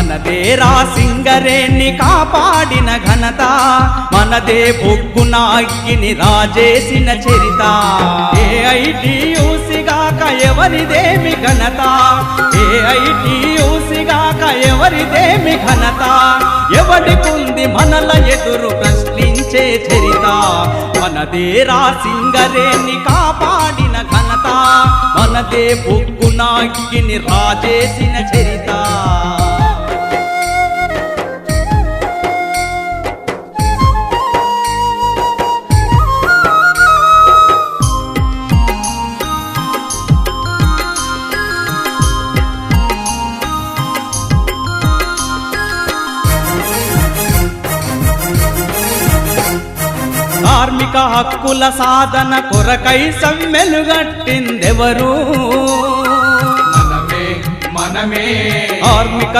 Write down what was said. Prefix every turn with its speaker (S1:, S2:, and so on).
S1: మనదేరా సింగరేణి కాపాడిన ఘనత, మనదే బొగ్గున అగ్గిని రాజేసిన చరిత. ఏఐటియూసిగాక ఎవరిదేమి ఘనత, ఏఐటియూసిగాక ఎవరిదేమి ఘనత. ఎవడికుంది మనల ఎదురు ప్రశ్నించే చరిత, మనదేరా సింగరేణి కాపాడిన ఘనత, మనదే బొగ్గున అగ్గిని రాజేసిన చరిత. కార్మిక హక్కుల సాధన కొరకై సమ్మెలుగట్టిందెవరు,
S2: మనమే
S1: కార్మిక